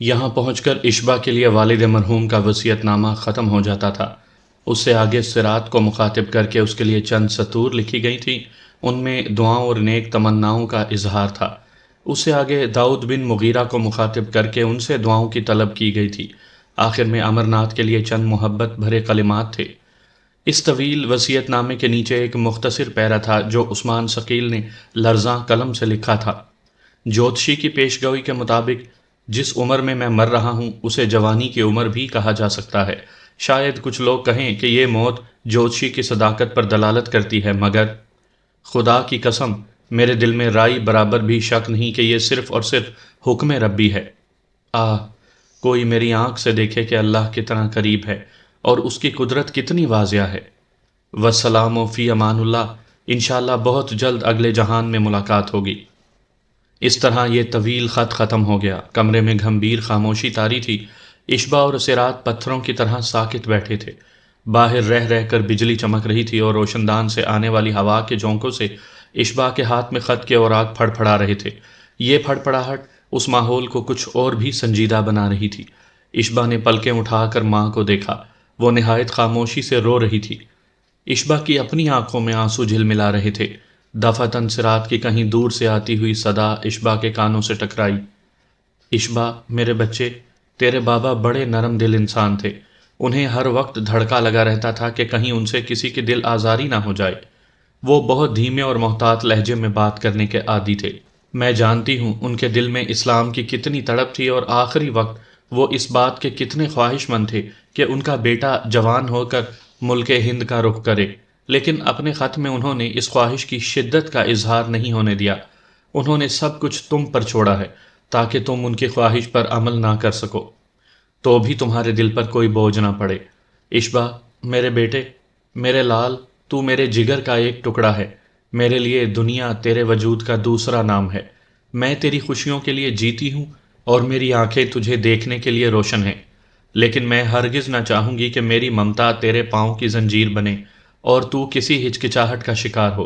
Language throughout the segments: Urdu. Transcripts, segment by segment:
یہاں پہنچ کر اشبا کے لیے والد مرحوم کا وصیت نامہ ختم ہو جاتا تھا۔ اس سے آگے صراط کو مخاطب کر کے اس کے لیے چند سطور لکھی گئی تھیں، ان میں دعاؤں اور نیک تمناؤں کا اظہار تھا۔ اس سے آگے داؤد بن مغیرہ کو مخاطب کر کے ان سے دعاؤں کی طلب کی گئی تھی۔ آخر میں امرناتھ کے لیے چند محبت بھرے کلمات تھے۔ اس طویل وصیت نامے کے نیچے ایک مختصر پیرا تھا جو عثمان ثقیل نے لرزاں قلم سے لکھا تھا۔ جوتشی کی پیشگوئی کے مطابق جس عمر میں مر رہا ہوں اسے جوانی کی عمر بھی کہا جا سکتا ہے۔ شاید کچھ لوگ کہیں کہ یہ موت جوتشی کی صداقت پر دلالت کرتی ہے، مگر خدا کی قسم میرے دل میں رائی برابر بھی شک نہیں کہ یہ صرف اور صرف حکم ربی ہے۔ آہ، کوئی میری آنکھ سے دیکھے کہ اللہ کتنا قریب ہے اور اس کی قدرت کتنی واضح ہے۔ والسلام فی امان اللہ، انشاءاللہ بہت جلد اگلے جہان میں ملاقات ہوگی۔ اس طرح یہ طویل خط ختم ہو گیا۔ کمرے میں گھمبیر خاموشی طاری تھی۔ اشبا اور صراط پتھروں کی طرح ساکت بیٹھے تھے۔ باہر رہ رہ کر بجلی چمک رہی تھی اور روشن دان سے آنے والی ہوا کے جھونکوں سے اشبا کے ہاتھ میں خط کے اوراق پھڑ پھڑا رہے تھے۔ یہ پھڑ پڑاہٹ اس ماحول کو کچھ اور بھی سنجیدہ بنا رہی تھی۔ اشبا نے پلکیں اٹھا کر ماں کو دیکھا۔ وہ نہایت خاموشی سے رو رہی تھی۔ اشبا کی اپنی آنکھوں میں آنسو جھلملا رہے تھے۔ دفعتاً صراط کی کہیں دور سے آتی ہوئی صدا اشبا کے کانوں سے ٹکرائی۔ اشبا، میرے بچے، تیرے بابا بڑے نرم دل انسان تھے۔ انہیں ہر وقت دھڑکا لگا رہتا تھا کہ کہیں ان سے کسی کی دل آزاری نہ ہو جائے۔ وہ بہت دھیمے اور محتاط لہجے میں بات کرنے کے عادی تھے۔ میں جانتی ہوں ان کے دل میں اسلام کی کتنی تڑپ تھی اور آخری وقت وہ اس بات کے کتنے خواہش مند تھے کہ ان کا بیٹا جوان ہو کر ملک ہند کا رخ کرے، لیکن اپنے خط میں انہوں نے اس خواہش کی شدت کا اظہار نہیں ہونے دیا۔ انہوں نے سب کچھ تم پر چھوڑا ہے تاکہ تم ان کی خواہش پر عمل نہ کر سکو، تو بھی تمہارے دل پر کوئی بوجھ نہ پڑے۔ اشبا، میرے بیٹے، میرے لال، تو میرے جگر کا ایک ٹکڑا ہے۔ میرے لیے دنیا تیرے وجود کا دوسرا نام ہے۔ میں تیری خوشیوں کے لیے جیتی ہوں اور میری آنکھیں تجھے دیکھنے کے لیے روشن ہیں، لیکن میں ہرگز نہ چاہوں گی کہ میری ممتا تیرے پاؤں کی زنجیر بنے اور تو کسی ہچکچاہٹ کا شکار ہو۔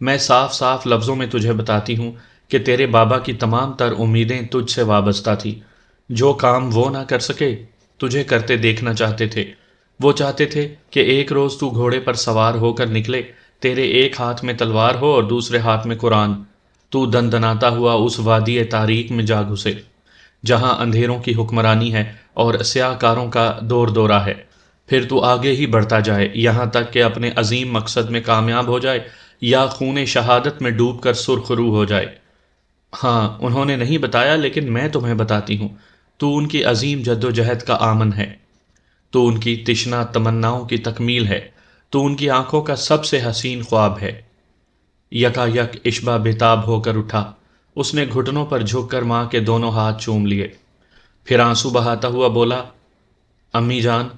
میں صاف صاف لفظوں میں تجھے بتاتی ہوں کہ تیرے بابا کی تمام تر امیدیں تجھ سے وابستہ تھی۔ جو کام وہ نہ کر سکے تجھے کرتے دیکھنا چاہتے تھے۔ وہ چاہتے تھے کہ ایک روز تو گھوڑے پر سوار ہو کر نکلے، تیرے ایک ہاتھ میں تلوار ہو اور دوسرے ہاتھ میں قرآن، تو دندناتا ہوا اس وادی تاریک میں جا گھسے جہاں اندھیروں کی حکمرانی ہے اور سیاہ کاروں کا دور دورہ ہے۔ پھر تو آگے ہی بڑھتا جائے یہاں تک کہ اپنے عظیم مقصد میں کامیاب ہو جائے یا خون شہادت میں ڈوب کر سرخ رو ہو جائے۔ ہاں، انہوں نے نہیں بتایا لیکن میں تمہیں بتاتی ہوں، تو ان کی عظیم جد و جہد کا آمن ہے، تو ان کی تشنہ تمناؤں کی تکمیل ہے، تو ان کی آنکھوں کا سب سے حسین خواب ہے۔ یکا یک اشبا بےتاب ہو کر اٹھا۔ اس نے گھٹنوں پر جھک کر ماں کے دونوں ہاتھ چوم لیے، پھر آنسو بہاتا ہوا بولا، امی جان،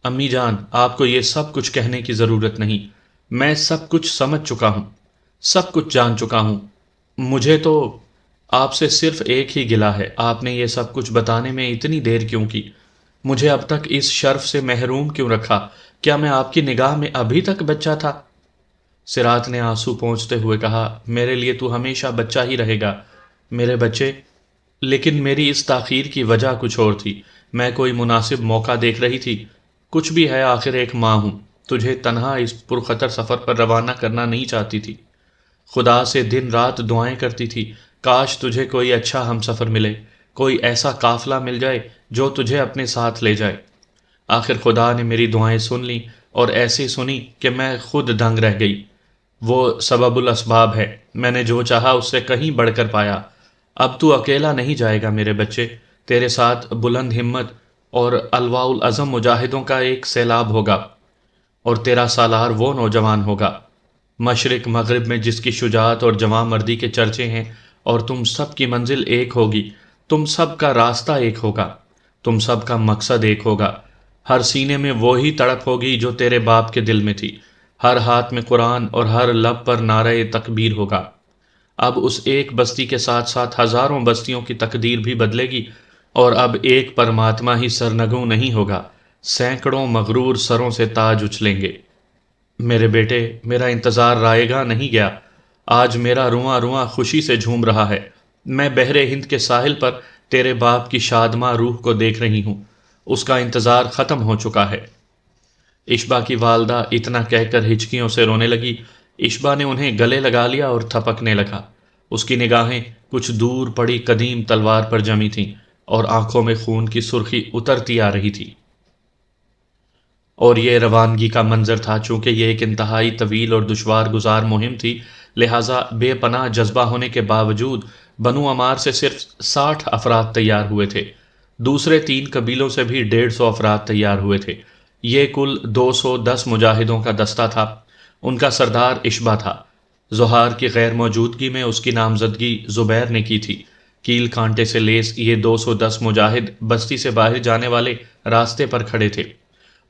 امی جان، آپ کو یہ سب کچھ کہنے کی ضرورت نہیں۔ میں سب کچھ سمجھ چکا ہوں، سب کچھ جان چکا ہوں۔ مجھے تو آپ سے صرف ایک ہی گلہ ہے، آپ نے یہ سب کچھ بتانے میں اتنی دیر کیوں کی؟ مجھے اب تک اس شرف سے محروم کیوں رکھا؟ کیا میں آپ کی نگاہ میں ابھی تک بچہ تھا؟ صراط نے آنسو پونچھتے ہوئے کہا، میرے لیے تو ہمیشہ بچہ ہی رہے گا میرے بچے، لیکن میری اس تاخیر کی وجہ کچھ اور تھی۔ میں کوئی مناسب موقع دیکھ رہی تھی۔ کچھ بھی ہے، آخر ایک ماں ہوں، تجھے تنہا اس پرخطر سفر پر روانہ کرنا نہیں چاہتی تھی۔ خدا سے دن رات دعائیں کرتی تھی، کاش تجھے کوئی اچھا ہم سفر ملے، کوئی ایسا قافلہ مل جائے جو تجھے اپنے ساتھ لے جائے۔ آخر خدا نے میری دعائیں سن لیں اور ایسی سنی کہ میں خود دنگ رہ گئی۔ وہ سبب الاسباب ہے، میں نے جو چاہا اس سے کہیں بڑھ کر پایا۔ اب تو اکیلا نہیں جائے گا میرے بچے، تیرے ساتھ بلند ہمت اور الواء العزم مجاہدوں کا ایک سیلاب ہوگا، اور تیرا سالار وہ نوجوان ہوگا مشرق مغرب میں جس کی شجاعت اور جواں مردی کے چرچے ہیں، اور تم سب کی منزل ایک ہوگی، تم سب کا راستہ ایک ہوگا، تم سب کا مقصد ایک ہوگا۔ ہر سینے میں وہی تڑپ ہوگی جو تیرے باپ کے دل میں تھی، ہر ہاتھ میں قرآن اور ہر لب پر نعرہ تکبیر ہوگا۔ اب اس ایک بستی کے ساتھ ساتھ ہزاروں بستیوں کی تقدیر بھی بدلے گی، اور اب ایک پرماتما ہی سرنگوں نہیں ہوگا، سینکڑوں مغرور سروں سے تاج اچھلیں گے۔ میرے بیٹے، میرا انتظار رائے گاں نہیں گیا۔ آج میرا رواں رواں خوشی سے جھوم رہا ہے۔ میں بحر ہند کے ساحل پر تیرے باپ کی شادماں روح کو دیکھ رہی ہوں، اس کا انتظار ختم ہو چکا ہے۔ اشبا کی والدہ اتنا کہہ کر ہچکیوں سے رونے لگی۔ اشبا نے انہیں گلے لگا لیا اور تھپکنے لگا۔ اس کی نگاہیں کچھ دور پڑی قدیم تلوار پر جمی تھیں اور آنکھوں میں خون کی سرخی اترتی آ رہی تھی۔ اور یہ روانگی کا منظر تھا۔ چونکہ یہ ایک انتہائی طویل اور دشوار گزار مہم تھی، لہٰذا بے پناہ جذبہ ہونے کے باوجود بنو عمار سے صرف 60 افراد تیار ہوئے تھے۔ دوسرے 3 قبیلوں سے بھی 150 افراد تیار ہوئے تھے۔ یہ کل 210 مجاہدوں کا دستہ تھا۔ ان کا سردار اشبا تھا۔ زہار کی غیر موجودگی میں اس کی نامزدگی زبیر نے کی تھی۔ کیل کانٹے سے لیس یہ 210 مجاہد بستی سے باہر جانے والے راستے پر کھڑے تھے۔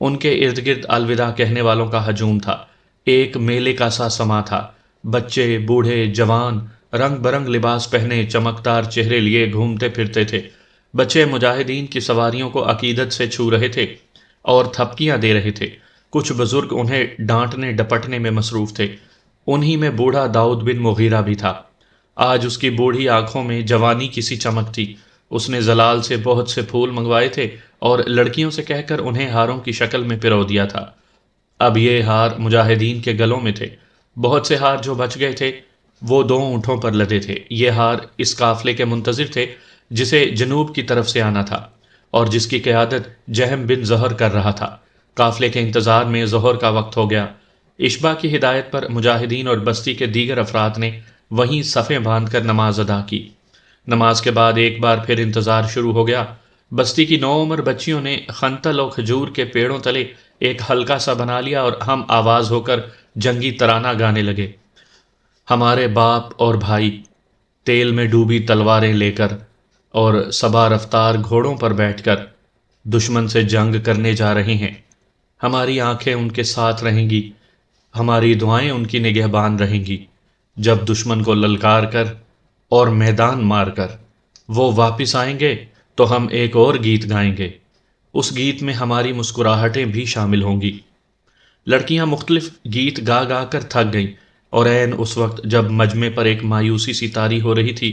ان کے ارد گرد الوداع کہنے والوں کا ہجوم تھا۔ ایک میلے کا سا سما تھا۔ بچے، بوڑھے، جوان رنگ برنگ لباس پہنے چمکدار چہرے لیے گھومتے پھرتے تھے۔ بچے مجاہدین کی سواریوں کو عقیدت سے چھو رہے تھے اور تھپکیاں دے رہے تھے۔ کچھ بزرگ انہیں ڈانٹنے ڈپٹنے میں مصروف تھے۔ انہی میں بوڑھا داؤد بن مغیرہ بھی تھا۔ آج اس کی بوڑھی آنکھوں میں جوانی کی سی چمک تھی۔ اس نے زلال سے بہت سے پھول منگوائے تھے اور لڑکیوں سے کہہ کر انہیں ہاروں کی شکل میں پرو دیا تھا۔ اب یہ ہار مجاہدین کے گلوں میں تھے۔ بہت سے ہار جو بچ گئے تھے وہ 2 اونٹوں پر لدے تھے۔ یہ ہار اس قافلے کے منتظر تھے جسے جنوب کی طرف سے آنا تھا اور جس کی قیادت جہم بن زہر کر رہا تھا۔ قافلے کے انتظار میں ظہر کا وقت ہو گیا۔ اشبا کی ہدایت پر مجاہدین اور بستی کے دیگر افراد نے وہیں صفیں باندھ کر نماز ادا کی۔ نماز کے بعد ایک بار پھر انتظار شروع ہو گیا۔ بستی کی نوعمر بچیوں نے خنتل اور کھجور کے پیڑوں تلے ایک حلقہ سا بنا لیا اور ہم آواز ہو کر جنگی ترانہ گانے لگے۔ ہمارے باپ اور بھائی تیل میں ڈوبی تلواریں لے کر اور صبا رفتار گھوڑوں پر بیٹھ کر دشمن سے جنگ کرنے جا رہے ہیں۔ ہماری آنکھیں ان کے ساتھ رہیں گی، ہماری دعائیں ان کی نگہبان رہیں گی۔ جب دشمن کو للکار کر اور میدان مار کر وہ واپس آئیں گے تو ہم ایک اور گیت گائیں گے۔ اس گیت میں ہماری مسکراہٹیں بھی شامل ہوں گی۔ لڑکیاں مختلف گیت گا گا کر تھک گئیں اور عین اس وقت جب مجمع پر ایک مایوسی سی طاری ہو رہی تھی،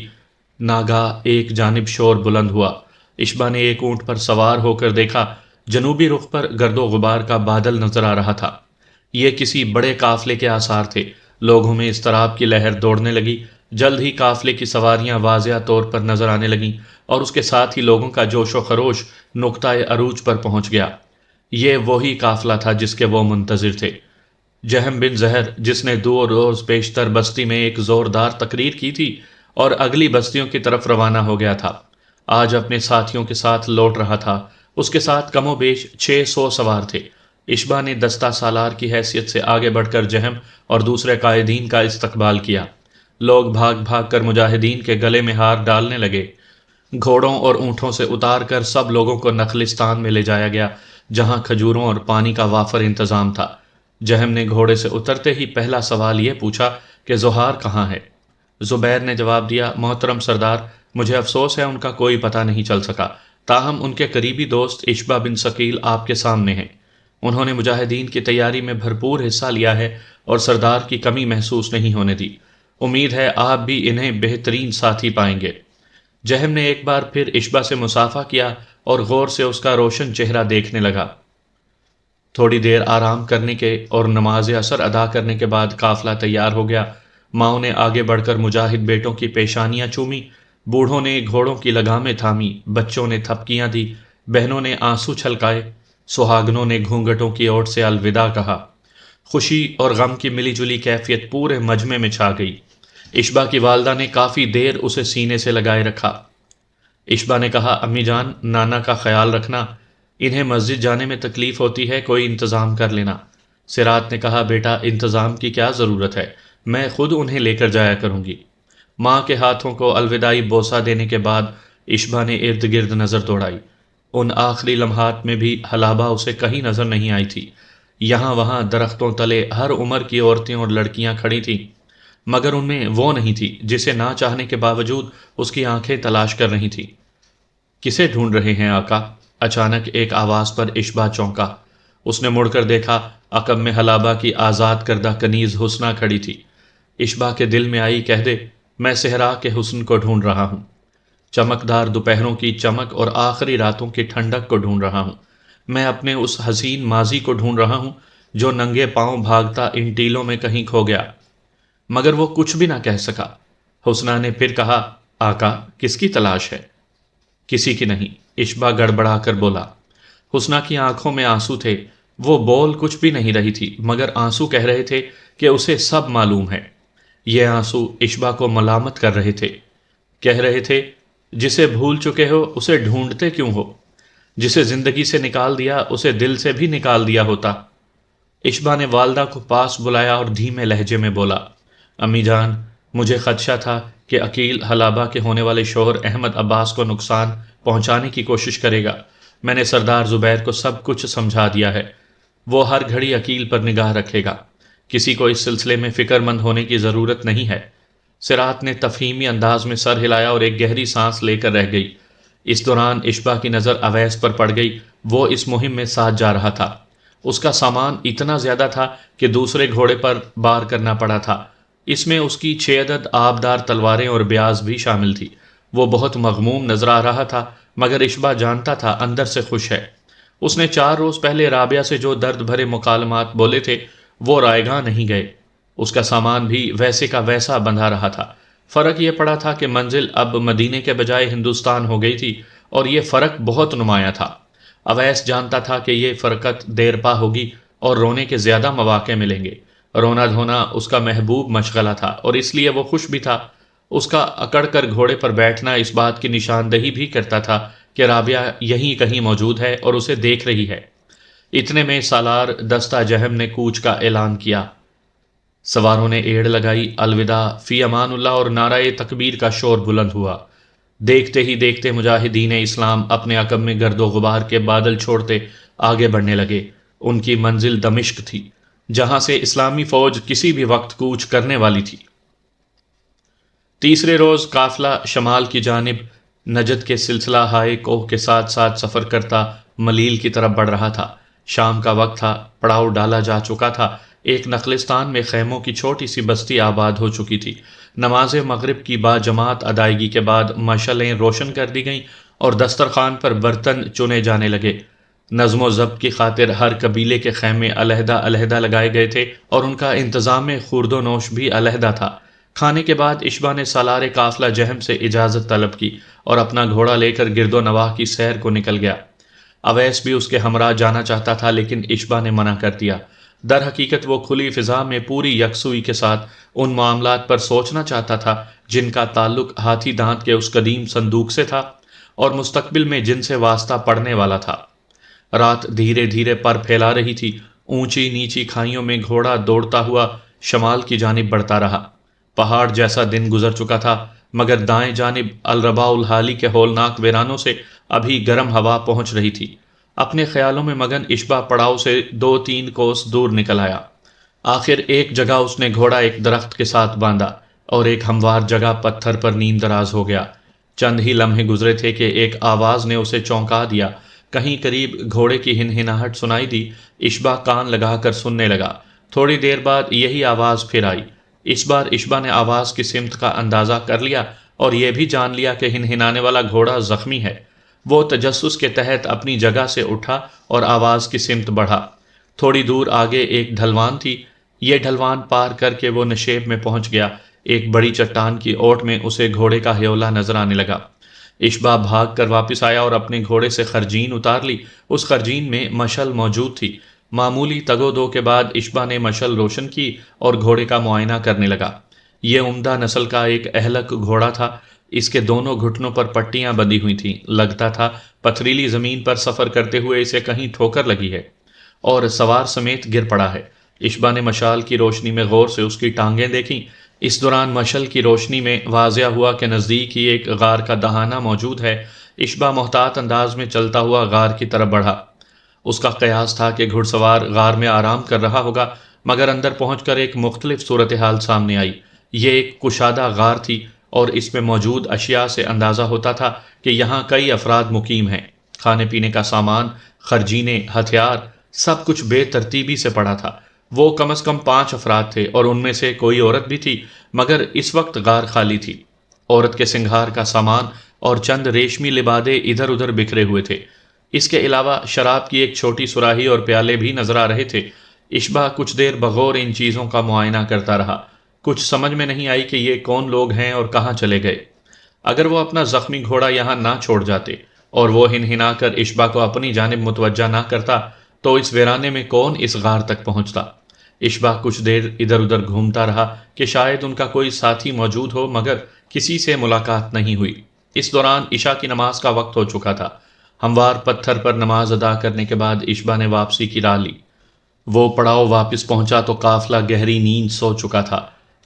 ناگاہ ایک جانب شور بلند ہوا۔ اشبا نے ایک اونٹ پر سوار ہو کر دیکھا۔ جنوبی رخ پر گرد و غبار کا بادل نظر آ رہا تھا۔ یہ کسی بڑے قافلے کے آثار تھے۔ لوگوں میں اضطراب کی لہر دوڑنے لگی۔ جلد ہی قافلے کی سواریاں واضح طور پر نظر آنے لگیں اور اس کے ساتھ ہی لوگوں کا جوش و خروش نقطۂ عروج پر پہنچ گیا۔ یہ وہی قافلہ تھا جس کے وہ منتظر تھے۔ جہم بن زہر، جس نے 2 روز پیشتر بستی میں ایک زوردار تقریر کی تھی اور اگلی بستیوں کی طرف روانہ ہو گیا تھا، آج اپنے ساتھیوں کے ساتھ لوٹ رہا تھا۔ اس کے ساتھ کم و بیش 600 سوار تھے۔ اشبا نے دستہ سالار کی حیثیت سے آگے بڑھ کر جہم اور دوسرے قائدین کا استقبال کیا۔ لوگ بھاگ بھاگ کر مجاہدین کے گلے میں ہار ڈالنے لگے۔ گھوڑوں اور اونٹوں سے اتار کر سب لوگوں کو نخلستان میں لے جایا گیا، جہاں کھجوروں اور پانی کا وافر انتظام تھا۔ جہم نے گھوڑے سے اترتے ہی پہلا سوال یہ پوچھا کہ زہار کہاں ہے؟ زبیر نے جواب دیا، محترم سردار، مجھے افسوس ہے ان کا کوئی پتہ نہیں چل سکا، تاہم ان کے قریبی دوست اشبا بن ثقیل آپ کے سامنے ہیں۔ انہوں نے مجاہدین کی تیاری میں بھرپور حصہ لیا ہے اور سردار کی کمی محسوس نہیں ہونے دی۔ امید ہے آپ بھی انہیں بہترین ساتھی پائیں گے۔ جہم نے ایک بار پھر اشبا سے مصافحہ کیا اور غور سے اس کا روشن چہرہ دیکھنے لگا۔ تھوڑی دیر آرام کرنے کے اور نماز عصر ادا کرنے کے بعد قافلہ تیار ہو گیا۔ ماؤں نے آگے بڑھ کر مجاہد بیٹوں کی پیشانیاں چومی، بوڑھوں نے گھوڑوں کی لگامیں تھامی، بچوں نے تھپکیاں دی، بہنوں نے آنسو چھلکائے، سہاگنوں نے گھونگھٹوں کی اوٹ سے الوداع کہا۔ خوشی اور غم کی ملی جلی کیفیت پورے مجمع میں چھا گئی۔ اشبا کی والدہ نے کافی دیر اسے سینے سے لگائے رکھا۔ اشبا نے کہا، امی جان، نانا کا خیال رکھنا، انہیں مسجد جانے میں تکلیف ہوتی ہے، کوئی انتظام کر لینا۔ سرات نے کہا، بیٹا، انتظام کی کیا ضرورت ہے، میں خود انہیں لے کر جایا کروں گی۔ ماں کے ہاتھوں کو الوداعی بوسہ دینے کے بعد اشبا نے ارد گرد نظر دوڑائی۔ ان آخری لمحات میں بھی حلابہ اسے کہیں نظر نہیں آئی تھی۔ یہاں وہاں درختوں تلے ہر عمر کی عورتیں اور لڑکیاں کھڑی تھیں، مگر ان میں وہ نہیں تھی جسے نہ چاہنے کے باوجود اس کی آنکھیں تلاش کر رہی تھیں۔ کسے ڈھونڈ رہے ہیں آقا؟ اچانک ایک آواز پر اشبا چونکا۔ اس نے مڑ کر دیکھا، عقب میں حلابہ کی آزاد کردہ کنیز حسنہ کھڑی تھی۔ اشبا کے دل میں آئی، کہہ دے، میں صحرا کے حسن کو ڈھونڈ رہا ہوں۔ چمکدار دوپہروں کی چمک اور آخری راتوں کی ٹھنڈک کو ڈھونڈ رہا ہوں۔ میں اپنے اس حسین ماضی کو ڈھونڈ رہا ہوں جو ننگے پاؤں بھاگتا ان ٹیلوں میں کہیں کھو گیا۔ مگر وہ کچھ بھی نہ کہہ سکا۔ حسنہ نے پھر کہا، آقا کس کی تلاش ہے؟ کسی کی نہیں، اشبا گڑبڑا کر بولا۔ حسنہ کی آنکھوں میں آنسو تھے، وہ بول کچھ بھی نہیں رہی تھی، مگر آنسو کہہ رہے تھے کہ اسے سب معلوم ہے۔ یہ آنسو اشبا کو ملامت کر رہے تھے، کہہ رہے تھے جسے بھول چکے ہو اسے ڈھونڈتے کیوں ہو؟ جسے زندگی سے نکال دیا اسے دل سے بھی نکال دیا ہوتا۔ اشبا نے والدہ کو پاس بلایا اور دھیمے لہجے میں بولا، امی جان، مجھے خدشہ تھا کہ عقیل حلابہ کے ہونے والے شوہر احمد عباس کو نقصان پہنچانے کی کوشش کرے گا۔ میں نے سردار زبیر کو سب کچھ سمجھا دیا ہے، وہ ہر گھڑی عقیل پر نگاہ رکھے گا، کسی کو اس سلسلے میں فکر مند ہونے کی ضرورت نہیں ہے۔ سرات نے تفہیمی انداز میں سر ہلایا اور ایک گہری سانس لے کر رہ گئی۔ اس دوران اشبا کی نظر اویس پر پڑ گئی، وہ اس مہم میں ساتھ جا رہا تھا۔ اس کا سامان اتنا زیادہ تھا کہ دوسرے گھوڑے پر بار کرنا پڑا تھا۔ اس میں اس کی 6 عدد آبدار تلواریں اور بیاض بھی شامل تھی۔ وہ بہت مغموم نظر آ رہا تھا، مگر اشبا جانتا تھا اندر سے خوش ہے۔ اس نے 4 روز پہلے رابعہ سے جو درد بھرے مکالمات بولے تھے وہ رائے گاہ نہیں گئے۔ اس کا سامان بھی ویسے کا ویسا بندھا رہا تھا۔ فرق یہ پڑا تھا کہ منزل اب مدینے کے بجائے ہندوستان ہو گئی تھی، اور یہ فرق بہت نمایاں تھا۔ اویس جانتا تھا کہ یہ فرقت دیر پا ہوگی اور رونے کے زیادہ مواقع ملیں گے۔ رونا دھونا اس کا محبوب مشغلہ تھا اور اس لیے وہ خوش بھی تھا۔ اس کا اکڑ کر گھوڑے پر بیٹھنا اس بات کی نشاندہی بھی کرتا تھا کہ رابعہ یہیں کہیں موجود ہے اور اسے دیکھ رہی ہے۔ اتنے میں سالار دستہ جہم نے کوچ کا اعلان کیا۔ سواروں نے ایڑ لگائی، الوداع، فی امان اللہ اور نعرہ تکبیر کا شور بلند ہوا۔ دیکھتے ہی دیکھتے مجاہدین اسلام اپنے عقب میں گرد و غبار کے بادل چھوڑتے آگے بڑھنے لگے۔ ان کی منزل دمشق تھی، جہاں سے اسلامی فوج کسی بھی وقت کوچ کرنے والی تھی۔ تیسرے روز قافلہ شمال کی جانب نجد کے سلسلہ ہائے کوہ کے ساتھ ساتھ سفر کرتا ملیل کی طرف بڑھ رہا تھا۔ شام کا وقت تھا، پڑاؤ ڈالا جا چکا تھا۔ ایک نخلستان میں خیموں کی چھوٹی سی بستی آباد ہو چکی تھی۔ نماز مغرب کی با جماعت ادائیگی کے بعد مشعلیں روشن کر دی گئیں اور دسترخوان پر برتن چنے جانے لگے۔ نظم و ضبط کی خاطر ہر قبیلے کے خیمے علیحدہ علیحدہ لگائے گئے تھے اور ان کا انتظام خورد و نوش بھی علیحدہ تھا۔ کھانے کے بعد اشبا نے سالار قافلہ جہم سے اجازت طلب کی اور اپنا گھوڑا لے کر گرد و نواح کی سیر کو نکل گیا۔ اویس بھی اس کے ہمراہ جانا چاہتا تھا، لیکن اشبا نے منع کر دیا۔ در حقیقت وہ کھلی فضا میں پوری یکسوئی کے ساتھ ان معاملات پر سوچنا چاہتا تھا جن کا تعلق ہاتھی دانت کے اس قدیم صندوق سے تھا اور مستقبل میں جن سے واسطہ پڑنے والا تھا۔ رات دھیرے دھیرے پر پھیلا رہی تھی۔ اونچی نیچی کھائیوں میں گھوڑا دوڑتا ہوا شمال کی جانب بڑھتا رہا۔ پہاڑ جیسا دن گزر چکا تھا، مگر دائیں جانب الرباء الحالی کے ہولناک ویرانوں سے ابھی گرم ہوا پہنچ رہی تھی۔ اپنے خیالوں میں مگن اشبا پڑاؤ سے 2-3 کوس دور نکل آیا۔ آخر ایک جگہ اس نے گھوڑا ایک درخت کے ساتھ باندھا اور ایک ہموار جگہ پتھر پر نیم دراز ہو گیا۔ چند ہی لمحے گزرے تھے کہ ایک آواز نے اسے چونکا دیا۔ کہیں قریب گھوڑے کی ہنہناہٹ سنائی دی۔ اشبا کان لگا کر سننے لگا۔ تھوڑی دیر بعد یہی آواز پھر آئی۔ اس بار اشبا نے آواز کی سمت کا اندازہ کر لیا اور یہ بھی جان لیا کہ ہنہنانے والا گھوڑا زخمی ہے۔ وہ تجسس کے تحت اپنی جگہ سے اٹھا اور آواز کی سمت بڑھا۔ تھوڑی دور آگے ایک ڈھلوان تھی۔ یہ ڈھلوان پار کر کے وہ نشیب میں پہنچ گیا۔ ایک بڑی چٹان کی اوٹ میں اسے گھوڑے کا ہیولا نظر آنے لگا۔ اشبا بھاگ کر واپس آیا اور اپنے گھوڑے سے خرجین اتار لی۔ اس خرجین میں مشعل موجود تھی۔ معمولی تگ و دو کے بعد اشبا نے مشعل روشن کی اور گھوڑے کا معائنہ کرنے لگا۔ یہ عمدہ نسل کا ایک اہلک گھوڑا تھا۔ اس کے دونوں گھٹنوں پر پٹیاں بندھی ہوئی تھیں۔ لگتا تھا پتھریلی زمین پر سفر کرتے ہوئے اسے کہیں ٹھوکر لگی ہے اور سوار سمیت گر پڑا ہے۔ اشبا نے مشال کی روشنی میں غور سے اس کی ٹانگیں دیکھیں۔ اس دوران مشعل کی روشنی میں واضح ہوا کہ نزدیک ہی ایک غار کا دہانہ موجود ہے۔ اشبا محتاط انداز میں چلتا ہوا غار کی طرف بڑھا۔ اس کا قیاس تھا کہ گھڑ سوار غار میں آرام کر رہا ہوگا، مگر اندر پہنچ کر ایک مختلف صورتحال سامنے آئی۔ یہ ایک کشادہ غار تھی اور اس میں موجود اشیاء سے اندازہ ہوتا تھا کہ یہاں کئی افراد مقیم ہیں۔ کھانے پینے کا سامان، خرجینے، ہتھیار، سب کچھ بے ترتیبی سے پڑا تھا۔ وہ کم از کم 5 افراد تھے اور ان میں سے کوئی عورت بھی تھی، مگر اس وقت غار خالی تھی۔ عورت کے سنگھار کا سامان اور چند ریشمی لبادے ادھر ادھر بکھرے ہوئے تھے۔ اس کے علاوہ شراب کی ایک چھوٹی سراہی اور پیالے بھی نظر آ رہے تھے۔ اشبا کچھ دیر بغور ان چیزوں کا معائنہ کرتا رہا۔ کچھ سمجھ میں نہیں آئی کہ یہ کون لوگ ہیں اور کہاں چلے گئے۔ اگر وہ اپنا زخمی گھوڑا یہاں نہ چھوڑ جاتے اور وہ ہنہنا کر اشبا کو اپنی جانب متوجہ نہ کرتا تو اس ویرانے میں کون اس غار تک پہنچتا۔ اشبا کچھ دیر ادھر ادھر گھومتا رہا کہ شاید ان کا کوئی ساتھی موجود ہو، مگر کسی سے ملاقات نہیں ہوئی۔ اس دوران عشاء کی نماز کا وقت ہو چکا تھا۔ ہموار پتھر پر نماز ادا کرنے کے بعد اشبا نے واپسی کی راہ لی۔ وہ پڑاؤ واپس پہنچا تو قافلہ گہری نیند سو چکا تھا۔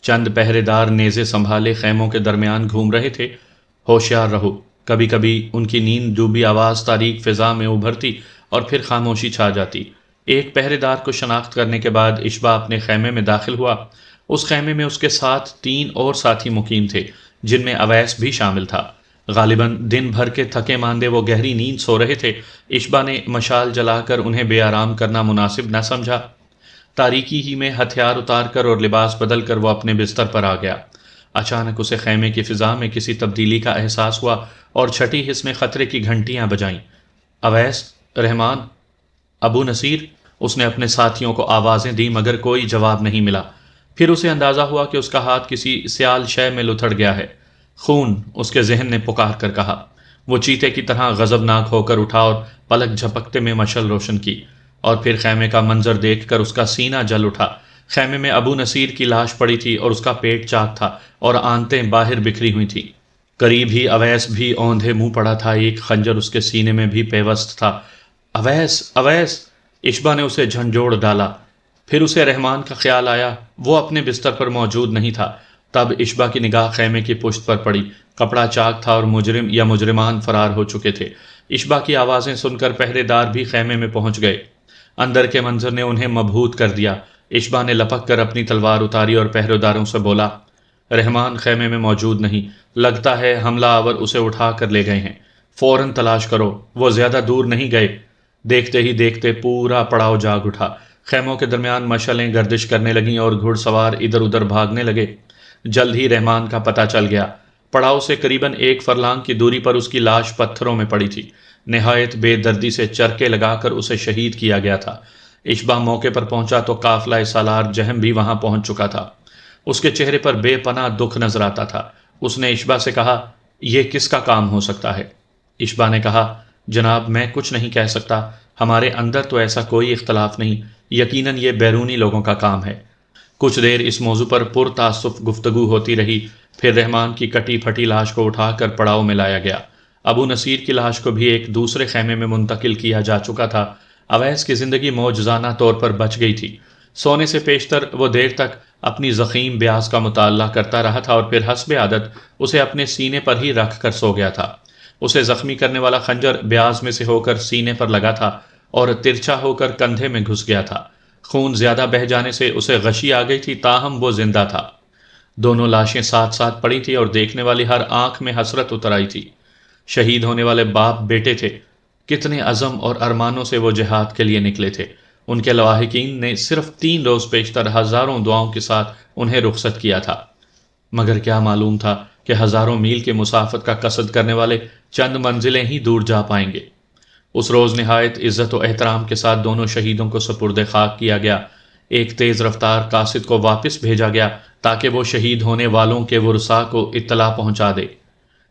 چند پہرے دار نیزے سنبھالے خیموں کے درمیان گھوم رہے تھے۔ ہوشیار رہو، کبھی کبھی ان کی نیند ڈوبی آواز تاریک فضا میں ابھرتی اور پھر خاموشی چھا جاتی۔ ایک پہرے دار کو شناخت کرنے کے بعد اشبا اپنے خیمے میں داخل ہوا۔ اس خیمے میں اس کے ساتھ 3 اور ساتھی مقیم تھے، جن میں اویس بھی شامل تھا۔ غالباً دن بھر کے تھکے ماندے وہ گہری نیند سو رہے تھے۔ اشبا نے مشال جلا کر انہیں بے آرام کرنا مناسب نہ سمجھا۔ تاریکی ہی میں ہتھیار اتار کر اور لباس بدل کر وہ اپنے بستر پر آ گیا۔ اچانک اسے خیمے کی فضا میں کسی تبدیلی کا احساس ہوا اور چھٹی حس میں خطرے کی گھنٹیاں بجائیں۔ اویس، رحمان، ابو نصیر، اس نے اپنے ساتھیوں کو آوازیں دی مگر کوئی جواب نہیں ملا۔ پھر اسے اندازہ ہوا کہ اس کا ہاتھ کسی سیال شے میں لتھڑ گیا ہے۔ خون، اس کے ذہن نے پکار کر کہا۔ وہ چیتے کی طرح غضبناک ہو کر اٹھا اور پلک جھپکتے میں مشعل روشن کی، اور پھر خیمے کا منظر دیکھ کر اس کا سینہ جل اٹھا۔ خیمے میں ابو نصیر کی لاش پڑی تھی اور اس کا پیٹ چاک تھا اور آنتیں باہر بکھری ہوئی تھیں۔ قریب ہی اویس بھی اوندھے منہ پڑا تھا، ایک خنجر اس کے سینے میں بھی پیوست تھا۔ اویس، اویس! اشبا نے اسے جھنجھوڑ ڈالا۔ پھر اسے رحمان کا خیال آیا، وہ اپنے بستر پر موجود نہیں تھا۔ تب اشبا کی نگاہ خیمے کی پشت پر پڑی۔ کپڑا چاک تھا اور مجرم یا مجرمان فرار ہو چکے تھے۔ اشبا کی آوازیں سن کر پہرے دار بھی خیمے میں پہنچ گئے۔ اندر کے منظر نے انہیں مبہوت کر دیا۔ اشبا نے لپک کر اپنی تلوار اتاری اور پہرے داروں سے بولا، رحمان خیمے میں موجود نہیں، لگتا ہے حملہ آور اسے اٹھا کر لے گئے ہیں۔ فوراً تلاش کرو، وہ زیادہ دور نہیں گئے۔ دیکھتے ہی دیکھتے پورا پڑاؤ جاگ اٹھا۔ خیموں کے درمیان مشعلیں گردش کرنے لگیں اور گھڑ سوار ادھر ادھر بھاگنے لگے۔ جلد ہی رحمان کا پتہ چل گیا۔ پڑاؤ سے قریباً 1 فرلانگ کی دوری پر اس کی لاش پتھروں میں پڑی تھی۔ نہایت بے دردی سے چرکے لگا کر اسے شہید کیا گیا تھا۔ اشبا موقع پر پہنچا تو قافلہ سالار جہم بھی وہاں پہنچ چکا تھا۔ اس کے چہرے پر بے پناہ دکھ نظر آتا تھا۔ اس نے اشبا سے کہا، یہ کس کا کام ہو سکتا ہے؟ اشبا نے کہا، جناب میں کچھ نہیں کہہ سکتا، ہمارے اندر تو ایسا کوئی اختلاف نہیں، یقیناً یہ بیرونی لوگوں کا کام ہے۔ کچھ دیر اس موضوع پر پرتعصب گفتگو ہوتی رہی، پھر رحمان کی کٹی پھٹی لاش کو اٹھا کر پڑاؤ میں لایا گیا۔ ابو نصیر کی لاش کو بھی ایک دوسرے خیمے میں منتقل کیا جا چکا تھا۔ اویس کی زندگی معجزانہ طور پر بچ گئی تھی۔ سونے سے پیشتر وہ دیر تک اپنی زخیم بیاض کا مطالعہ کرتا رہا تھا اور پھر حسب عادت اسے اپنے سینے پر ہی رکھ کر سو گیا تھا۔ اسے زخمی کرنے والا خنجر بیاض میں سے ہو کر سینے پر لگا تھا اور ترچھا ہو کر کندھے میں گھس گیا تھا۔ خون زیادہ بہہ جانے سے اسے غشی آ گئی تھی، تاہم وہ زندہ تھا۔ دونوں لاشیں ساتھ ساتھ پڑی تھی اور دیکھنے والی ہر آنکھ میں حسرت اتر آئی تھی۔ شہید ہونے والے باپ بیٹے تھے۔ کتنے عزم اور ارمانوں سے وہ جہاد کے لیے نکلے تھے۔ ان کے لواحقین نے صرف 3 روز پیشتر ہزاروں دعاؤں کے ساتھ انہیں رخصت کیا تھا، مگر کیا معلوم تھا کہ ہزاروں میل کے مسافت کا قصد کرنے والے چند منزلیں ہی دور جا پائیں گے۔ اس روز نہایت عزت و احترام کے ساتھ دونوں شہیدوں کو سپرد خاک کیا گیا۔ ایک تیز رفتار قاصد کو واپس بھیجا گیا تاکہ وہ شہید ہونے والوں کے ورثاء کو اطلاع پہنچا دے۔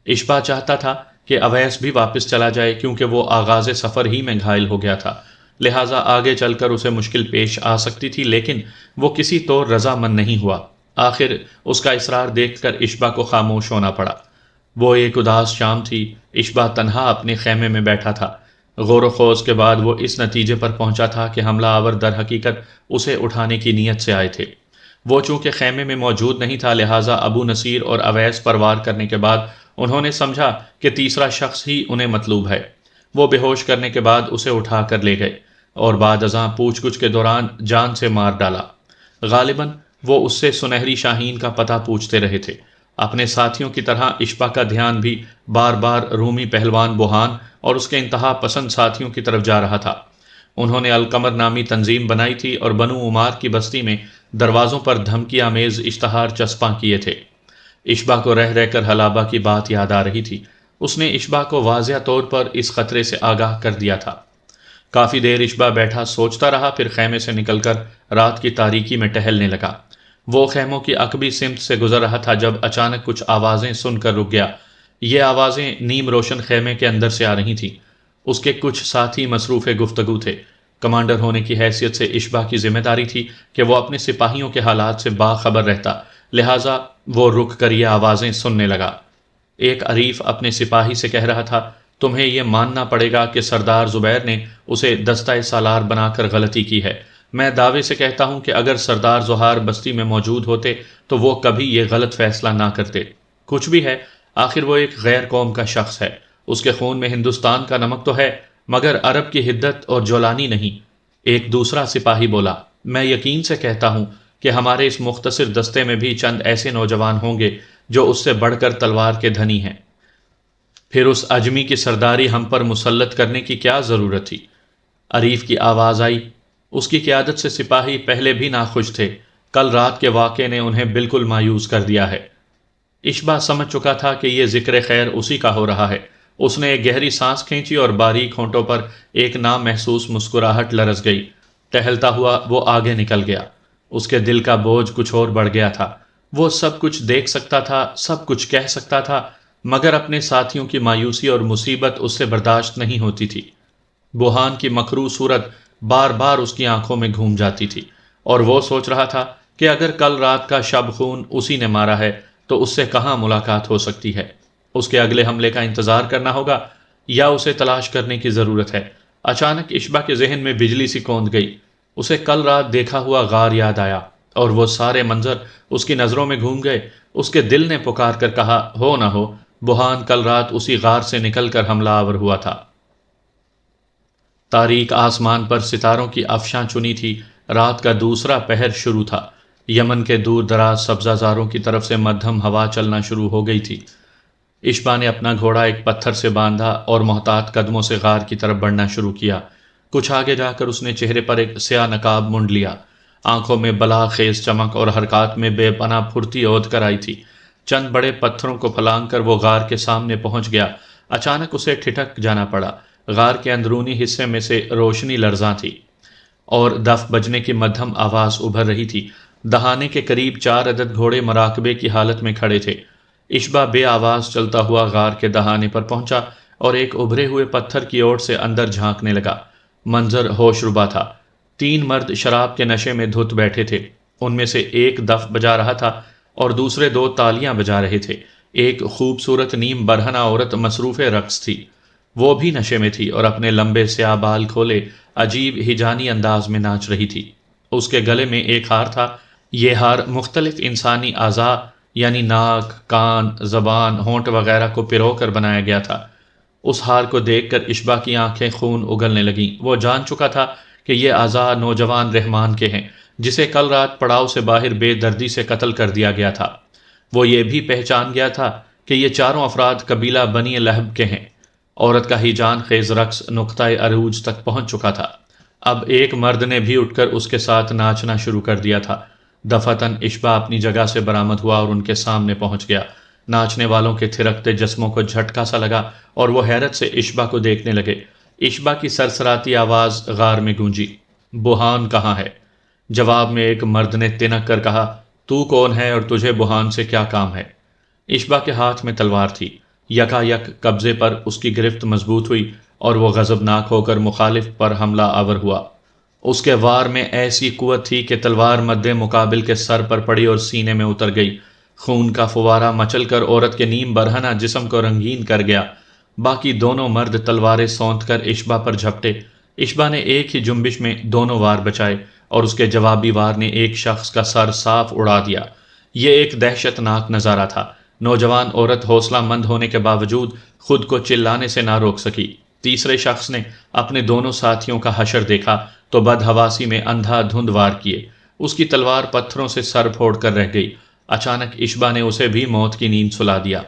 اشبا چاہتا تھا کہ اویس بھی واپس چلا جائے کیونکہ وہ آغاز سفر ہی میں گھائل ہو گیا تھا، لہٰذا آگے چل کر اسے مشکل پیش آ سکتی تھی، لیکن وہ کسی طور رضامند نہیں ہوا۔ آخر اس کا اصرار دیکھ کر اشبا کو خاموش ہونا پڑا۔ وہ ایک اداس شام تھی۔ اشبا تنہا اپنے خیمے میں بیٹھا تھا۔ غور و خوض کے بعد وہ اس نتیجے پر پہنچا تھا کہ حملہ آور در حقیقت اسے اٹھانے کی نیت سے آئے تھے۔ وہ چونکہ خیمے میں موجود نہیں تھا، لہٰذا ابو نصیر اور اویس پر وار کرنے کے بعد انہوں نے سمجھا کہ تیسرا شخص ہی انہیں مطلوب ہے۔ وہ بے ہوش کرنے کے بعد اسے اٹھا کر لے گئے اور بعد ازاں پوچھ گچھ کے دوران جان سے مار ڈالا۔ غالباً وہ اس سے سنہری شاہین کا پتہ پوچھتے رہے تھے۔ اپنے ساتھیوں کی طرح اشبا کا دھیان بھی بار بار رومی پہلوان بوہان اور اس کے انتہا پسند ساتھیوں کی طرف جا رہا تھا۔ انہوں نے القمر نامی تنظیم بنائی تھی اور بنو عمار کی بستی میں دروازوں پر دھمکی آمیز اشتہار چسپاں کیے تھے۔ اشبا کو رہ رہ کر حلابہ کی بات یاد آ رہی تھی۔ اس نے اشبا کو واضح طور پر اس خطرے سے آگاہ کر دیا تھا۔ کافی دیر اشبا بیٹھا سوچتا رہا، پھر خیمے سے نکل کر رات کی تاریکی میں ٹہلنے لگا۔ وہ خیموں کی عقبی سمت سے گزر رہا تھا جب اچانک کچھ آوازیں سن کر رک گیا۔ یہ آوازیں نیم روشن خیمے کے اندر سے آ رہی تھیں۔ اس کے کچھ ساتھی مصروف گفتگو تھے۔ کمانڈر ہونے کی حیثیت سے اشبا کی ذمہ داری تھی کہ وہ اپنے سپاہیوں کے حالات سے باخبر رہتا، لہٰذا وہ رک کر یہ آوازیں سننے لگا۔ ایک عریف اپنے سپاہی سے کہہ رہا تھا، تمہیں یہ ماننا پڑے گا کہ سردار زبیر نے اسے دستہ سالار بنا کر غلطی کی ہے۔ میں دعوے سے کہتا ہوں کہ اگر سردار زہار بستی میں موجود ہوتے تو وہ کبھی یہ غلط فیصلہ نہ کرتے۔ کچھ بھی ہے، آخر وہ ایک غیر قوم کا شخص ہے، اس کے خون میں ہندوستان کا نمک تو ہے مگر عرب کی حدت اور جولانی نہیں۔ ایک دوسرا سپاہی بولا، میں یقین سے کہتا ہوں کہ ہمارے اس مختصر دستے میں بھی چند ایسے نوجوان ہوں گے جو اس سے بڑھ کر تلوار کے دھنی ہیں۔ پھر اس اجمی کی سرداری ہم پر مسلط کرنے کی کیا ضرورت تھی؟ عریف کی آواز آئی۔ اس کی قیادت سے سپاہی پہلے بھی ناخوش تھے، کل رات کے واقعے نے انہیں بالکل مایوس کر دیا ہے۔ اشبا سمجھ چکا تھا کہ یہ ذکر خیر اسی کا ہو رہا ہے۔ اس نے ایک گہری سانس کھینچی اور باریک ہونٹوں پر ایک نامحسوس مسکراہٹ لرز گئی۔ ٹہلتا ہوا وہ آگے نکل گیا۔ اس کے دل کا بوجھ کچھ اور بڑھ گیا تھا۔ وہ سب کچھ دیکھ سکتا تھا، سب کچھ کہہ سکتا تھا، مگر اپنے ساتھیوں کی مایوسی اور مصیبت اس سے برداشت نہیں ہوتی تھی۔ بوہان کی مکروہ صورت بار بار اس کی آنکھوں میں گھوم جاتی تھی، اور وہ سوچ رہا تھا کہ اگر کل رات کا شب خون اسی نے مارا ہے تو اس سے کہاں ملاقات ہو سکتی ہے؟ اس کے اگلے حملے کا انتظار کرنا ہوگا یا اسے تلاش کرنے کی ضرورت ہے؟ اچانک اشبا کے ذہن میں بجلی سی کوند گئی۔ اسے کل رات دیکھا ہوا غار یاد آیا اور وہ سارے منظر اس کی نظروں میں گھوم گئے۔ اس کے دل نے پکار کر کہا، ہو نہ ہو بوہان کل رات اسی غار سے نکل کر حملہ آور ہوا تھا۔ تاریک آسمان پر ستاروں کی افشاں چنی تھی۔ رات کا دوسرا پہر شروع تھا۔ یمن کے دور دراز سبزہ زاروں کی طرف سے مدھم ہوا چلنا شروع ہو گئی تھی۔ اشبا نے اپنا گھوڑا ایک پتھر سے باندھا اور محتاط قدموں سے غار کی طرف بڑھنا شروع کیا۔ کچھ آگے جا کر اس نے چہرے پر ایک سیاہ نقاب منڈ لیا۔ آنکھوں میں بلا خیز چمک اور حرکات میں بے پناہ پھرتی عود کر آئی تھی۔ چند بڑے پتھروں کو پھلانگ کر وہ غار کے سامنے پہنچ گیا۔ اچانک اسے ٹھٹک جانا پڑا۔ غار کے اندرونی حصے میں سے روشنی لرزاں تھی اور دف بجنے کی مدھم آواز ابھر رہی تھی۔ دہانے کے قریب 4 عدد گھوڑے مراقبے کی حالت میں کھڑے تھے۔ اشبا بے آواز چلتا ہوا غار کے دہانے پر پہنچا اور ایک ابھرے ہوئے پتھر کی اوٹ سے اندر جھانکنے لگا۔ منظر ہوش ربا تھا۔ 3 مرد شراب کے نشے میں دھت بیٹھے تھے۔ ان میں سے ایک دف بجا رہا تھا اور دوسرے 2 تالیاں بجا رہے تھے۔ ایک خوبصورت نیم برہنہ عورت مصروف رقص تھی۔ وہ بھی نشے میں تھی اور اپنے لمبے سیاہ بال کھولے عجیب ہجانی انداز میں ناچ رہی تھی۔ اس کے گلے میں ایک ہار تھا۔ یہ ہار مختلف انسانی اعضاء یعنی ناک، کان، زبان، ہونٹ وغیرہ کو پرو کر بنایا گیا تھا۔ اس ہار کو دیکھ کر اشبا کی آنکھیں خون اگلنے لگیں۔ وہ جان چکا تھا کہ یہ اعضاء نوجوان رحمان کے ہیں جسے کل رات پڑاؤ سے باہر بے دردی سے قتل کر دیا گیا تھا۔ وہ یہ بھی پہچان گیا تھا کہ یہ چاروں افراد قبیلہ بنی لہب کے ہیں۔ عورت کا ہیجان خیز رقص نقطۂ عروج تک پہنچ چکا تھا۔ اب ایک مرد نے بھی اٹھ کر اس کے ساتھ ناچنا شروع کر دیا تھا۔ دفعتاً اشبا اپنی جگہ سے برآمد ہوا اور ان کے سامنے پہنچ گیا۔ ناچنے والوں کے تھرکتے جسموں کو جھٹکا سا لگا اور وہ حیرت سے اشبا کو دیکھنے لگے۔ اشبا کی سرسراتی آواز غار میں گونجی، بوہان کہاں ہے؟ جواب میں ایک مرد نے تنک کر کہا، تو کون ہے اور تجھے بوہان سے کیا کام ہے؟ اشبا کے ہاتھ میں تلوار تھی۔ یکا یک قبضے پر اس کی گرفت مضبوط ہوئی اور وہ غضبناک ہو کر مخالف پر حملہ آور ہوا۔ اس کے وار میں ایسی قوت تھی کہ تلوار مد مقابل کے سر پر پڑی اور سینے میں اتر گئی۔ خون کا فوارہ مچل کر عورت کے نیم برہنہ جسم کو رنگین کر گیا۔ باقی دونوں مرد تلواریں سونت کر اشبا پر جھپٹے۔ اشبا نے ایک ہی جنبش میں دونوں وار بچائے اور اس کے جوابی وار نے ایک شخص کا سر صاف اڑا دیا۔ یہ ایک دہشت ناک نظارہ تھا۔ نوجوان عورت حوصلہ مند ہونے کے باوجود خود کو چلانے سے نہ روک سکی۔ تیسرے شخص نے اپنے دونوں ساتھیوں کا حشر دیکھا تو بدحواسی میں اندھا دھند وار کیے۔ اس کی تلوار پتھروں سے سر پھوڑ کر رہ گئی۔ اچانک اشبا نے اسے بھی موت کی نیند سلا دیا۔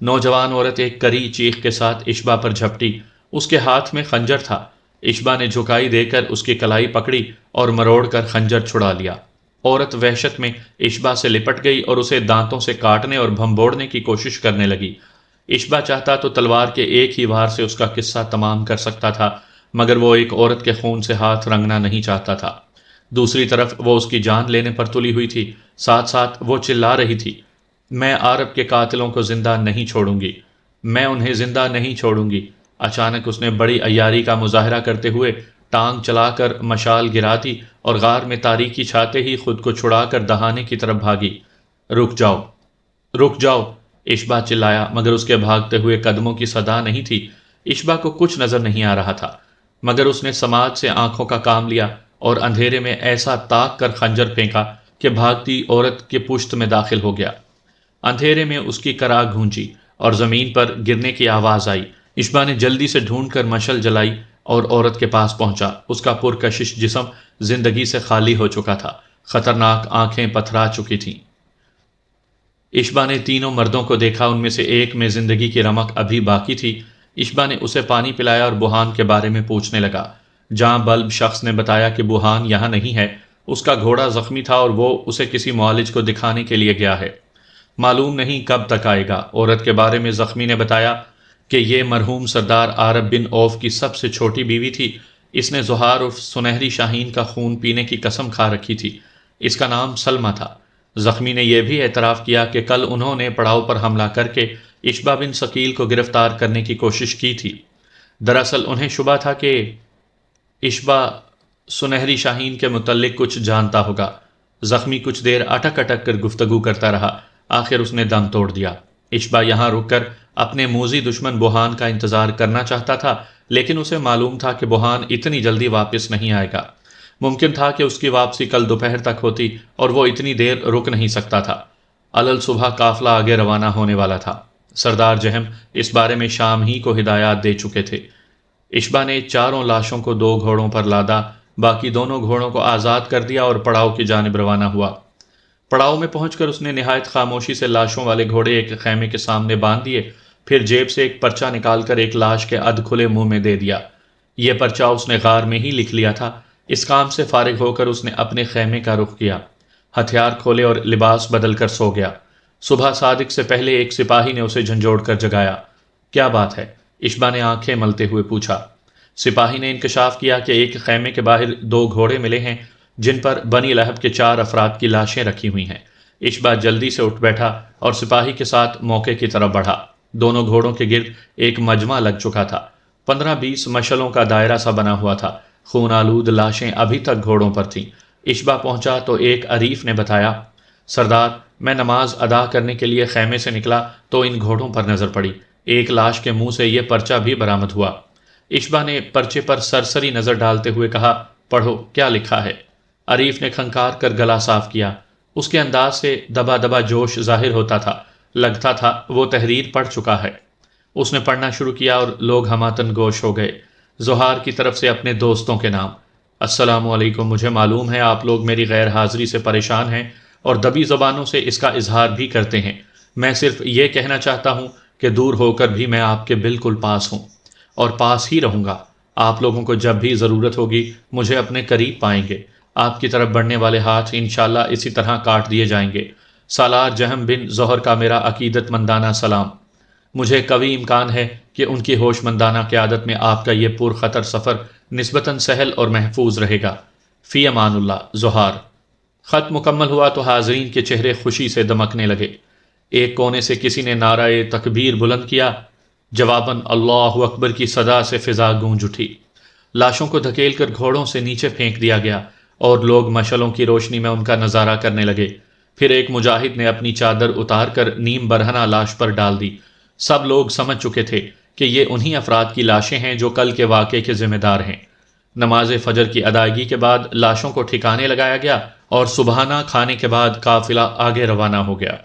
نوجوان عورت ایک کری چیخ کے ساتھ اشبا پر جھپٹی۔ اس کے ہاتھ میں خنجر تھا۔ اشبا نے جھکائی دے کر اس کی کلائی پکڑی اور مروڑ کر خنجر چھڑا لیا۔ عورت وحشت میں اشبا سے لپٹ گئی اور اسے دانتوں سے کاٹنے اور بھنبوڑنے کی کوشش کرنے لگی۔ اشبا چاہتا تو تلوار کے ایک ہی وار سے اس کا قصہ تمام کر سکتا تھا، مگر وہ ایک عورت کے خون سے ہاتھ رنگنا نہیں چاہتا تھا۔ دوسری طرف وہ اس کی جان لینے پر تلی ہوئی تھی، ساتھ ساتھ وہ چلا رہی تھی، میں عرب کے قاتلوں کو زندہ نہیں چھوڑوں گی، میں انہیں زندہ نہیں چھوڑوں گی۔ اچانک اس نے بڑی عیاری کا مظاہرہ کرتے ہوئے ٹانگ چلا کر مشال گرا دی اور غار میں تاریکی چھاتے ہی خود کو چھڑا کر دہانے کی طرف بھاگی۔ رک جاؤ، رک جاؤ، اشبا چلایا، مگر اس کے بھاگتے ہوئے قدموں کی صدا نہیں تھی۔ اشبا کو کچھ نظر نہیں آ رہا تھا، مگر اس نے سماج سے آنکھوں کا کام لیا اور اندھیرے میں ایسا تاک کر خنجر پھینکا کہ بھاگتی عورت کے پشت میں داخل ہو گیا۔ اندھیرے میں اس کی کراہ گونجی اور زمین پر گرنے کی آواز آئی۔ اشبا نے جلدی سے ڈھونڈ کر مشل جلائی اور عورت کے پاس پہنچا۔ اس کا پرکشش جسم زندگی سے خالی ہو چکا تھا، خطرناک آنکھیں پتھرا چکی تھیں۔ اشبا نے تینوں مردوں کو دیکھا، ان میں سے ایک میں زندگی کی رمق ابھی باقی تھی۔ اشبا نے اسے پانی پلایا اور بوہان کے بارے میں پوچھنے لگا۔ جاں بلب شخص نے بتایا کہ بوہان یہاں نہیں ہے، اس کا گھوڑا زخمی تھا اور وہ اسے کسی معالج کو دکھانے کے لیے گیا ہے، معلوم نہیں کب تک آئے گا۔ عورت کے بارے میں زخمی نے بتایا کہ یہ مرحوم سردار عارب بن عوف کی سب سے چھوٹی بیوی تھی، اس نے زہار عرف سنہری شاہین کا خون پینے کی قسم کھا رکھی تھی، اس کا نام سلمہ تھا۔ زخمی نے یہ بھی اعتراف کیا کہ کل انہوں نے پڑاؤ پر حملہ کر کے اشبا بن ثقیل کو گرفتار کرنے کی کوشش کی تھی۔ دراصل انہیں شبہ تھا کہ اشبا سنہری شاہین کے متعلق کچھ جانتا ہوگا۔ زخمی کچھ دیر اٹک اٹک کر گفتگو کرتا رہا، آخر اس نے دم توڑ دیا۔ اشبا یہاں رک کر اپنے موذی دشمن بوہان کا انتظار کرنا چاہتا تھا، لیکن اسے معلوم تھا کہ بوہان اتنی جلدی واپس نہیں آئے گا۔ ممکن تھا کہ اس کی واپسی کل دوپہر تک ہوتی اور وہ اتنی دیر رک نہیں سکتا تھا۔ علل صبح قافلہ آگے روانہ ہونے والا تھا۔ سردار جہم اس بارے میں شام ہی کو ہدایات دے چکے تھے۔ اشبا نے چاروں لاشوں کو 2 گھوڑوں پر لادا، باقی دونوں گھوڑوں کو آزاد کر دیا اور پڑاؤ کی جانب روانہ ہوا۔ پڑاؤ میں پہنچ کر اس نے نہایت خاموشی سے لاشوں والے گھوڑے ایک خیمے کے سامنے باندھ دیے، پھر جیب سے ایک پرچہ نکال کر ایک لاش کے ادھ کھلے منہ میں دے دیا۔ یہ پرچہ اس نے غار میں ہی لکھ لیا تھا۔ اس کام سے فارغ ہو کر اس نے اپنے خیمے کا رخ کیا، ہتھیار کھولے اور لباس بدل کر سو گیا۔ صبح صادق سے پہلے ایک سپاہی نے اسے جھنجھوڑ کر جگایا۔ کیا بات ہے؟ اشبا نے آنکھیں ملتے ہوئے پوچھا۔ سپاہی نے انکشاف کیا کہ ایک خیمے کے باہر 2 گھوڑے ملے ہیں جن پر بنی لہب کے 4 افراد کی لاشیں رکھی ہوئی ہیں۔ اشبا جلدی سے اٹھ بیٹھا اور سپاہی کے ساتھ موقع کی طرف بڑھا۔ دونوں گھوڑوں کے گرد ایک مجمع لگ چکا تھا، 15-20 مشلوں کا دائرہ سا بنا ہوا تھا۔ خون آلود لاشیں ابھی تک گھوڑوں پر تھیں۔ اشبا پہنچا تو ایک عریف نے بتایا، سردار، میں نماز ادا کرنے کے لیے خیمے سے نکلا تو ان گھوڑوں پر نظر پڑی، ایک لاش کے منہ سے یہ پرچہ بھی برآمد ہوا۔ اشبا نے پرچے پر سرسری نظر ڈالتے ہوئے کہا، پڑھو کیا لکھا ہے۔ عریف نے کھنکار کر گلا صاف کیا۔ اس کے انداز سے دبا دبا جوش ظاہر ہوتا تھا، لگتا تھا وہ تحریر پڑھ چکا ہے۔ اس نے پڑھنا شروع کیا اور لوگ ہماتن گوش ہو گئے۔ زہار کی طرف سے اپنے دوستوں کے نام۔ السلام علیکم، مجھے معلوم ہے آپ لوگ میری غیر حاضری سے پریشان ہیں اور دبی زبانوں سے اس کا اظہار بھی کرتے ہیں۔ میں صرف یہ کہنا چاہتا ہوں کہ دور ہو کر بھی میں آپ کے بالکل پاس ہوں اور پاس ہی رہوں گا۔ آپ لوگوں کو جب بھی ضرورت ہوگی مجھے اپنے قریب پائیں گے۔ آپ کی طرف بڑھنے والے ہاتھ انشاءاللہ اسی طرح کاٹ دیے جائیں گے۔ سالار جہم بن زہر کا میرا عقیدت مندانہ سلام۔ مجھے قوی امکان ہے کہ ان کی ہوش مندانہ قیادت میں آپ کا یہ پرخطر سفر نسبتاً سہل اور محفوظ رہے گا۔ فی امان اللہ، زہار۔ خط مکمل ہوا تو حاضرین کے چہرے خوشی سے دمکنے لگے۔ ایک کونے سے کسی نے نعرہ تکبیر بلند کیا، جواباً اللہ اکبر کی صدا سے فضا گونج اٹھی۔ لاشوں کو دھکیل کر گھوڑوں سے نیچے پھینک دیا گیا اور لوگ مشلوں کی روشنی میں ان کا نظارہ کرنے لگے۔ پھر ایک مجاہد نے اپنی چادر اتار کر نیم برہنہ لاش پر ڈال دی۔ سب لوگ سمجھ چکے تھے کہ یہ انہی افراد کی لاشیں ہیں جو کل کے واقعے کے ذمہ دار ہیں۔ نماز فجر کی ادائیگی کے بعد لاشوں کو ٹھکانے لگایا گیا اور صبحانہ کھانے کے بعد قافلہ آگے روانہ ہو گیا۔